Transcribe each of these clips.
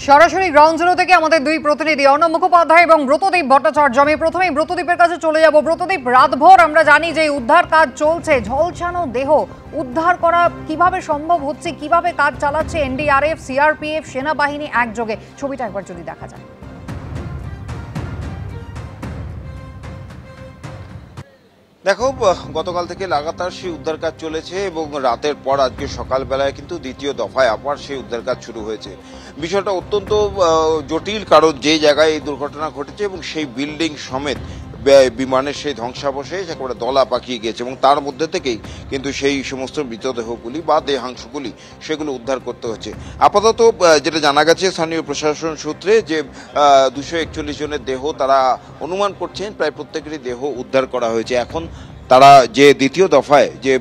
সরাসরি ground zero থেকে আমাদের দুই প্রতিনিধি অর্ণব মুখোপাধ্যায় এবং ব্রতদীপ ভট্টাচার্য। আমি প্রথমেই ব্রতদীপের কাছে চলে যাব। ব্রতদীপ, রাতভর আমরা জানি যে উদ্ধার কাজ চলছে, ঝলসানো দেহ উদ্ধার করা কিভাবে সম্ভব হচ্ছে, কিভাবে কাজ চালাচ্ছে এনডিআরএফ, সিআরপিএফ, সেনাবাহিনী একযোগে, ছবিটা একবার যদি দেখা যায়। দেখো, গতকাল থেকে লাগাতার সেই উদ্ধার কাজ চলেছে এবং রাতের পর আজকে সকালবেলায় কিন্তু দ্বিতীয় দফায় আবার সেই উদ্ধার কাজ শুরু হয়েছে। বিষয়টা অত্যন্ত জটিল, কারণ যে জায়গায় এই দুর্ঘটনা ঘটেছে এবং সেই বিল্ডিং সমেত বিমানের সেই ধ্বংসাবশেষ একেবারে দলা পাকিয়ে গিয়েছে এবং তার মধ্যে থেকেই কিন্তু সেই সমস্ত মৃতদেহগুলি বা দেহাংশগুলি সেগুলো উদ্ধার করতে হচ্ছে। আপাতত যেটা জানা গেছে স্থানীয় প্রশাসন সূত্রে যে 241 জনের দেহ তারা অনুমান করছেন প্রায় প্রত্যেকেরই দেহ উদ্ধার করা হয়েছে। এখন তারা যে দ্বিতীয় দফায় যে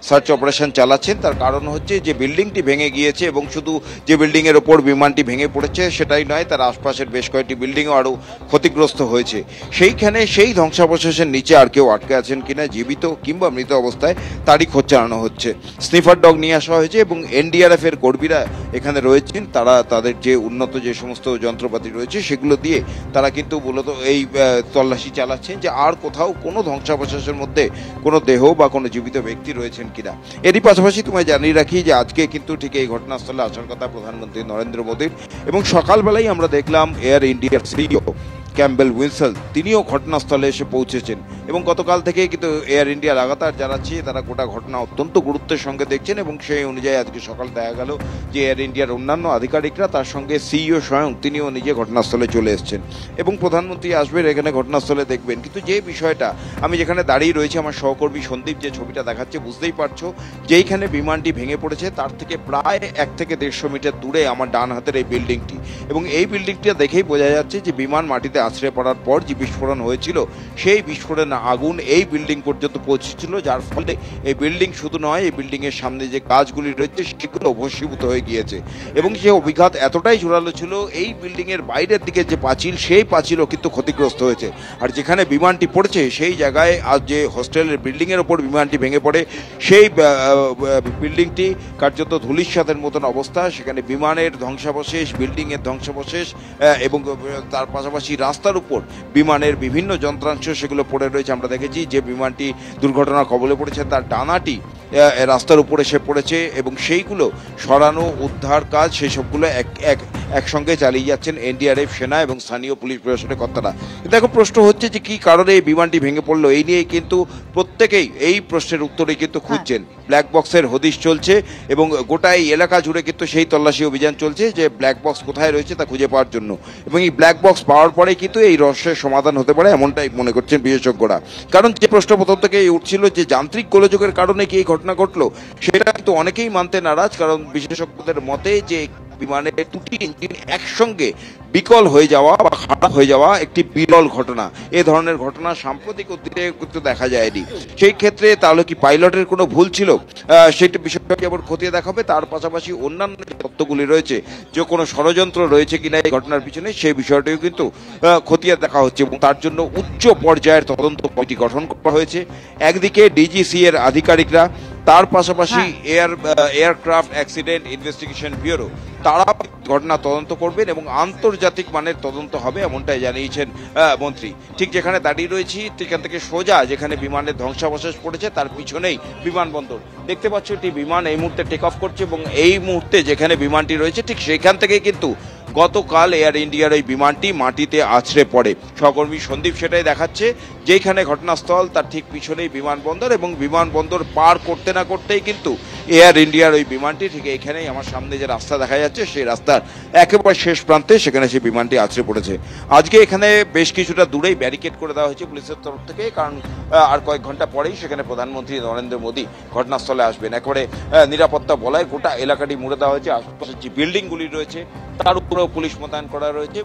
সার্চ অপারেশন চালাচ্ছেন তার কারণ হচ্ছে যে বিল্ডিংটি ভেঙে গিয়েছে এবং শুধু যে বিল্ডিংয়ের ওপর বিমানটি ভেঙে পড়েছে সেটাই নয়, তার আশপাশের বেশ কয়েকটি বিল্ডিংও আরও ক্ষতিগ্রস্ত হয়েছে। সেইখানে সেই ধ্বংসাবশেষের নিচে আর কেউ আটকে আছেন কিনা, জীবিত কিংবা মৃত অবস্থায়, তারই খোঁজ চালানো হচ্ছে। স্নিফার ডগ নিয়ে আসা হয়েছে এবং এনডিআরএফের কর্মীরা এখানে রয়েছেন। তারা তাদের যে উন্নত যে সমস্ত যন্ত্রপাতি রয়েছে সেগুলো দিয়ে তারা কিন্তু মূলত এই তল্লাশি চালাচ্ছেন যে আর কোথাও কোনো ধ্বংসাবশেষের মধ্যে কোনো দেহ বা কোনো জীবিত ব্যক্তি রয়েছেন কিনা। এরই পাশাপাশি তোমায় জানিয়ে রাখি যে আজকে কিন্তু ঠিক এই ঘটনাস্থলে আসার কথা প্রধানমন্ত্রী নরেন্দ্র মোদীর, এবং সকালবেলাই আমরা দেখলাম এয়ার ইন্ডিয়ার সিইও ক্যাম্বেল উইলসন তিনিও ঘটনাস্থলে এসে পৌঁছেছেন এবং গতকাল থেকে কিন্তু এয়ার ইন্ডিয়া লাগাতার জানাচ্ছে তারা গোটা ঘটনা অত্যন্ত গুরুত্বের সঙ্গে দেখছেন এবং সেই অনুযায়ী আজকে সকাল দেখা গেল যে এয়ার ইন্ডিয়ার অন্যান্য আধিকারিকরা তার সঙ্গে সিইও স্বয়ং তিনিও নিজে ঘটনাস্থলে চলে এসেছেন এবং প্রধানমন্ত্রী আসবেন এখানে ঘটনাস্থলে দেখবেন। কিন্তু যে বিষয়টা, আমি যেখানে দাঁড়িয়ে রয়েছি আমার সহকর্মী সন্দীপ যে ছবিটা দেখাচ্ছে বুঝতেই পারছো যেইখানে বিমানটি ভেঙে পড়েছে তার থেকে প্রায় 1 থেকে 150 মিটার দূরে আমার ডান হাতের এই বিল্ডিংটি, এবং এই বিল্ডিংটা দেখেই বোঝা যাচ্ছে যে বিমান মাটিতে আছড়ে পড়ার পর যে বিস্ফোরণ হয়েছিল সেই বিস্ফোরণ আগুন এই বিল্ডিং পর্যন্ত পৌঁছেছিল, যার ফলে এই বিল্ডিং শুধু নয় এই বিল্ডিং এর সামনে যে গাছগুলি রয়েছে সেগুলো ভস্মীভূত হয়ে গিয়েছে এবং যে অভিঘাত এতটাই জোরালো ছিল এই বিল্ডিং এর বাইরের দিকে যে পাঁচিল সেই পাঁচিলও কিন্তু ক্ষতিগ্রস্ত হয়েছে। আর যেখানে বিমানটি পড়েছে সেই জায়গায় আজ যে হোস্টেলের বিল্ডিং এর ওপর বিমানটি ভেঙে পড়ে সেই বিল্ডিংটি কার্যত ধূলিসাতের মতন অবস্থা, সেখানে বিমানের ধ্বংসাবশেষ, বিল্ডিং এর ধ্বংসাবশেষ এবং তার পাশাপাশি রাস্তার উপর বিমানের বিভিন্ন যন্ত্রাংশ সেগুলো পড়ে রয়েছে। আমরা দেখেছি যে বিমানটি দুর্ঘটনার কবলে পড়েছে তার ডানাটি রাস্তার উপর এসে পড়েছে এবং সেইগুলো সরানো, উদ্ধার কাজ সেই সবগুলো একসঙ্গে চালিয়ে যাচ্ছেন এনডিআরএফ, সেনা এবং স্থানীয় পুলিশ প্রশাসনের কর্তারা। কিন্তু এখন প্রশ্ন হচ্ছে যে কী কারণে এই বিমানটি ভেঙে পড়লো, এই নিয়ে কিন্তু প্রত্যেকেই এই প্রশ্নের উত্তরে কিন্তু খুঁজছেন। ব্ল্যাক বক্সের হদিশ চলছে এবং গোটা এই এলাকা জুড়ে কিন্তু সেই তল্লাশি অভিযান চলছে যে ব্ল্যাক বক্স কোথায় রয়েছে তা খুঁজে পাওয়ার জন্য, এবং এই ব্ল্যাক বক্স পাওয়ার পরে কিন্তু এই রহস্যের সমাধান হতে পারে এমনটাই মনে করছেন বিশেষজ্ঞরা। কারণ যে প্রশ্ন প্রথম থেকে উঠছিল যে যান্ত্রিক গোলযোগের কারণে কি এই ঘটনা ঘটলো, সেটা কিন্তু অনেকেই মানতে নারাজ, কারণ বিশেষজ্ঞদের মতে যে বিমানের দুটি ইঞ্জিন একসঙ্গে বিকল হয়ে যাওয়া বা খারাপ হয়ে যাওয়া একটি বিরল ঘটনা। এ ধরনের ঘটনা সাম্প্রতিক অতীতে কিন্তু দেখা যায়নি। সেই ক্ষেত্রে তাহলে কি পাইলটের কোনো ভুল ছিল, সেটা বিষয়টা যেমন খতিয়ে দেখা হবে, তার পাশাপাশি অন্যান্য যে তথ্যগুলি রয়েছে যে কোনো ষড়যন্ত্র রয়েছে কিনা এই ঘটনার পিছনে সেই বিষয়টিও কিন্তু খতিয়ে দেখা হচ্ছে এবং তার জন্য উচ্চ পর্যায়ের তদন্ত কমিটি গঠন করা হয়েছে। একদিকে ডিজিসি এর আধিকারিকরা, তার পাশাপাশি এয়ারক্রাফট অ্যাক্সিডেন্ট ইনভেস্টিগেশন ব্যুরো, তারা ঘটনা তদন্ত করবেন এবং আন্তর্জাতিক মানের তদন্ত হবে এমনটাই জানিয়েছেন মন্ত্রী। ঠিক যেখানে দাঁড়িয়ে রয়েছি সেখান থেকে সোজা যেখানে বিমানের ধ্বংসাবশেষ পড়েছে তার পিছনেই বিমানবন্দর দেখতে পাচ্ছ। একটি বিমান এই মুহূর্তে টেক অফ করছে এবং এই মুহূর্তে যেখানে বিমানটি রয়েছে ঠিক সেখান থেকে কিন্তু গতকাল এয়ার ইন্ডিয়ার এই বিমানটি মাটিতে আছড়ে পড়ে। সহকর্মী সন্দীপ সেটাই দেখাচ্ছে, যেখানে ঘটনাস্থল তার ঠিক পিছনেই বিমানবন্দর এবং বিমানবন্দর পার করতে না করতেই কিন্তু এয়ার ইন্ডিয়ার ওই বিমানটি ঠিক এইখানেই আমার সামনে যে রাস্তা দেখা যাচ্ছে সেই রাস্তার একেবারে শেষ প্রান্তে সেখানে সেই বিমানটি আছড়ে পড়েছে। আজকে এখানে বেশ কিছুটা দূরেই ব্যারিকেড করে দেওয়া হয়েছে পুলিশের তরফ থেকে, কারণ আর কয়েক ঘন্টা পরেই সেখানে প্রধানমন্ত্রী নরেন্দ্র মোদী ঘটনাস্থলে আসবেন। একেবারে নিরাপত্তা বলায় গোটা এলাকাটি মুড়ে দেওয়া হয়েছে, আশপাশের যে বিল্ডিংগুলি রয়েছে তার উপরেও পুলিশ মোতায়েন করা রয়েছে।